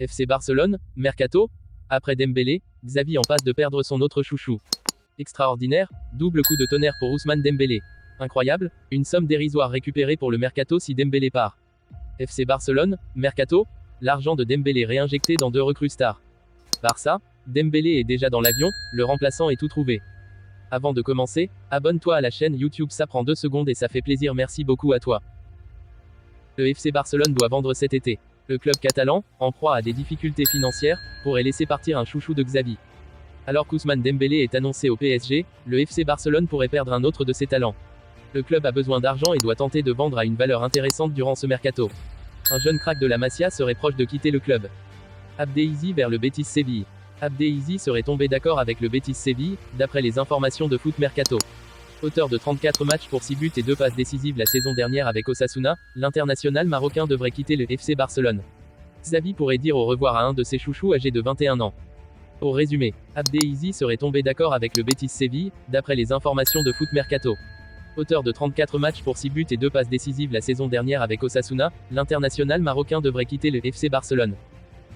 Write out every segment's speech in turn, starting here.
FC Barcelone, Mercato. Après Dembélé, Xavi en passe de perdre son autre chouchou. Extraordinaire, double coup de tonnerre pour Ousmane Dembélé. Incroyable, une somme dérisoire récupérée pour le Mercato si Dembélé part. FC Barcelone, Mercato. L'argent de Dembélé réinjecté dans 2 recrues stars. Barça, Dembélé est déjà dans l'avion, le remplaçant est tout trouvé. Avant de commencer, abonne-toi à la chaîne YouTube, ça prend 2 secondes et ça fait plaisir, merci beaucoup à toi. Le FC Barcelone doit vendre cet été. Le club catalan, en proie à des difficultés financières, pourrait laisser partir un chouchou de Xavi. Alors qu'Ousmane Dembélé est annoncé au PSG, le FC Barcelone pourrait perdre un autre de ses talents. Le club a besoin d'argent et doit tenter de vendre à une valeur intéressante durant ce mercato. Un jeune crack de la Masia serait proche de quitter le club. Abdelaziz vers le Betis Séville. Abdelaziz serait tombé d'accord avec le Betis Séville, d'après les informations de Foot Mercato. Auteur de 34 matchs pour 6 buts et 2 passes décisives la saison dernière avec Osasuna, l'international marocain devrait quitter le FC Barcelone. Xavi pourrait dire au revoir à un de ses chouchous âgé de 21 ans. Au résumé, Abdelaziz serait tombé d'accord avec le Betis Séville, d'après les informations de Foot Mercato. Auteur de 34 matchs pour 6 buts et 2 passes décisives la saison dernière avec Osasuna, l'international marocain devrait quitter le FC Barcelone.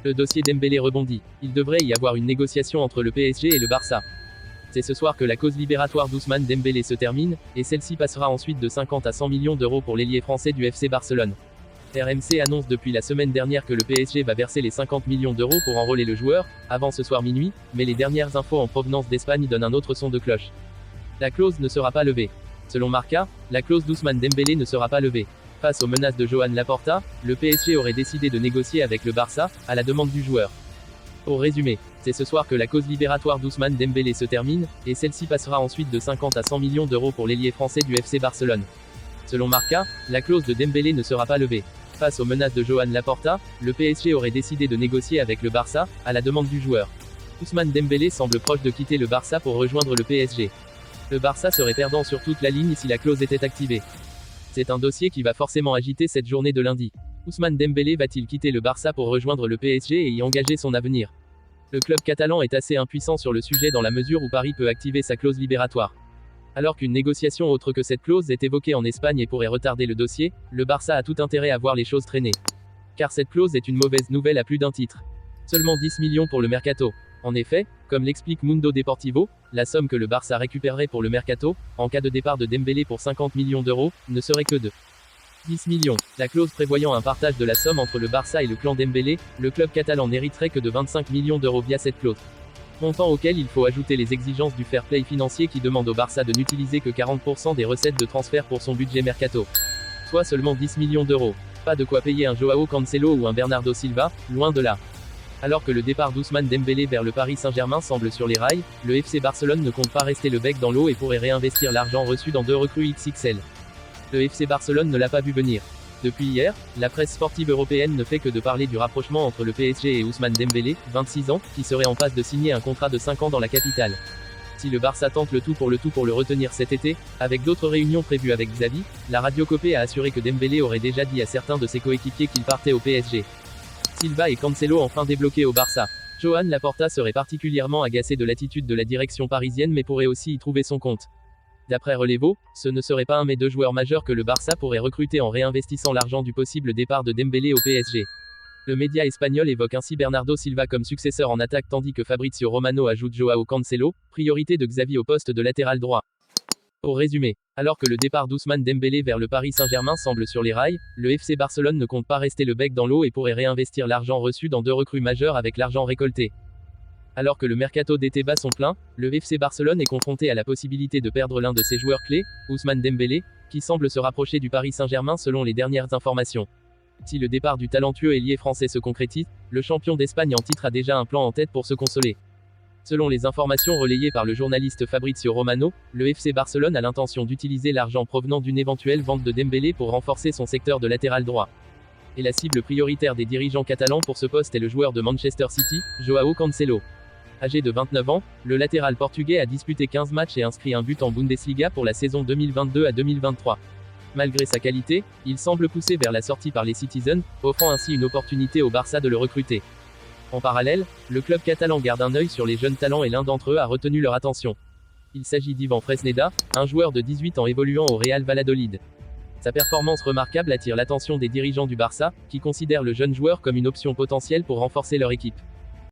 Le dossier Dembélé rebondit. Il devrait y avoir une négociation entre le PSG et le Barça. C'est ce soir que la cause libératoire d'Ousmane Dembélé se termine, et celle-ci passera ensuite de 50 à 100 millions d'euros pour l'ailier français du FC Barcelone. RMC annonce depuis la semaine dernière que le PSG va verser les 50 millions d'euros pour enrôler le joueur, avant ce soir minuit, mais les dernières infos en provenance d'Espagne donnent un autre son de cloche. La clause ne sera pas levée. Selon Marca, la clause d'Ousmane Dembélé ne sera pas levée. Face aux menaces de Joan Laporta, le PSG aurait décidé de négocier avec le Barça, à la demande du joueur. Au résumé, c'est ce soir que la cause libératoire d'Ousmane Dembélé se termine, et celle-ci passera ensuite de 50 à 100 millions d'euros pour l'ailier français du FC Barcelone. Selon Marca, la clause de Dembélé ne sera pas levée. Face aux menaces de Joan Laporta, le PSG aurait décidé de négocier avec le Barça, à la demande du joueur. Ousmane Dembélé semble proche de quitter le Barça pour rejoindre le PSG. Le Barça serait perdant sur toute la ligne si la clause était activée. C'est un dossier qui va forcément agiter cette journée de lundi. Ousmane Dembélé va-t-il quitter le Barça pour rejoindre le PSG et y engager son avenir? Le club catalan est assez impuissant sur le sujet dans la mesure où Paris peut activer sa clause libératoire. Alors qu'une négociation autre que cette clause est évoquée en Espagne et pourrait retarder le dossier, le Barça a tout intérêt à voir les choses traîner. Car cette clause est une mauvaise nouvelle à plus d'un titre. Seulement 10 millions pour le mercato. En effet, comme l'explique Mundo Deportivo, la somme que le Barça récupérerait pour le mercato, en cas de départ de Dembélé pour 50 millions d'euros, ne serait que de 10 millions. La clause prévoyant un partage de la somme entre le Barça et le clan Dembélé, le club catalan n'hériterait que de 25 millions d'euros via cette clause. Montant auquel il faut ajouter les exigences du fair play financier qui demande au Barça de n'utiliser que 40% des recettes de transfert pour son budget mercato. Soit seulement 10 millions d'euros. Pas de quoi payer un Joao Cancelo ou un Bernardo Silva, loin de là. Alors que le départ d'Ousmane Dembélé vers le Paris Saint-Germain semble sur les rails, le FC Barcelone ne compte pas rester le bec dans l'eau et pourrait réinvestir l'argent reçu dans 2 recrues XXL. Le FC Barcelone ne l'a pas vu venir. Depuis hier, la presse sportive européenne ne fait que de parler du rapprochement entre le PSG et Ousmane Dembélé, 26 ans, qui serait en passe de signer un contrat de 5 ans dans la capitale. Si le Barça tente le tout pour le retenir cet été, avec d'autres réunions prévues avec Xavi, la Radio Copé a assuré que Dembélé aurait déjà dit à certains de ses coéquipiers qu'il partait au PSG. Silva et Cancelo enfin débloqués au Barça. Joan Laporta serait particulièrement agacé de l'attitude de la direction parisienne mais pourrait aussi y trouver son compte. D'après Relevo, ce ne serait pas un mais 2 joueurs majeurs que le Barça pourrait recruter en réinvestissant l'argent du possible départ de Dembélé au PSG. Le média espagnol évoque ainsi Bernardo Silva comme successeur en attaque tandis que Fabrizio Romano ajoute Joao Cancelo, priorité de Xavi au poste de latéral droit. Au résumé, alors que le départ d'Ousmane Dembélé vers le Paris Saint-Germain semble sur les rails, le FC Barcelone ne compte pas rester le bec dans l'eau et pourrait réinvestir l'argent reçu dans 2 recrues majeures avec l'argent récolté. Alors que le mercato d'été bat son plein, le FC Barcelone est confronté à la possibilité de perdre l'un de ses joueurs clés, Ousmane Dembélé, qui semble se rapprocher du Paris Saint-Germain selon les dernières informations. Si le départ du talentueux ailier français se concrétise, le champion d'Espagne en titre a déjà un plan en tête pour se consoler. Selon les informations relayées par le journaliste Fabrizio Romano, le FC Barcelone a l'intention d'utiliser l'argent provenant d'une éventuelle vente de Dembélé pour renforcer son secteur de latéral droit. Et la cible prioritaire des dirigeants catalans pour ce poste est le joueur de Manchester City, Joao Cancelo. Âgé de 29 ans, le latéral portugais a disputé 15 matchs et inscrit un but en Bundesliga pour la saison 2022 à 2023. Malgré sa qualité, il semble poussé vers la sortie par les Citizens, offrant ainsi une opportunité au Barça de le recruter. En parallèle, le club catalan garde un œil sur les jeunes talents et l'un d'entre eux a retenu leur attention. Il s'agit d'Ivan Fresneda, un joueur de 18 ans évoluant au Real Valladolid. Sa performance remarquable attire l'attention des dirigeants du Barça, qui considèrent le jeune joueur comme une option potentielle pour renforcer leur équipe.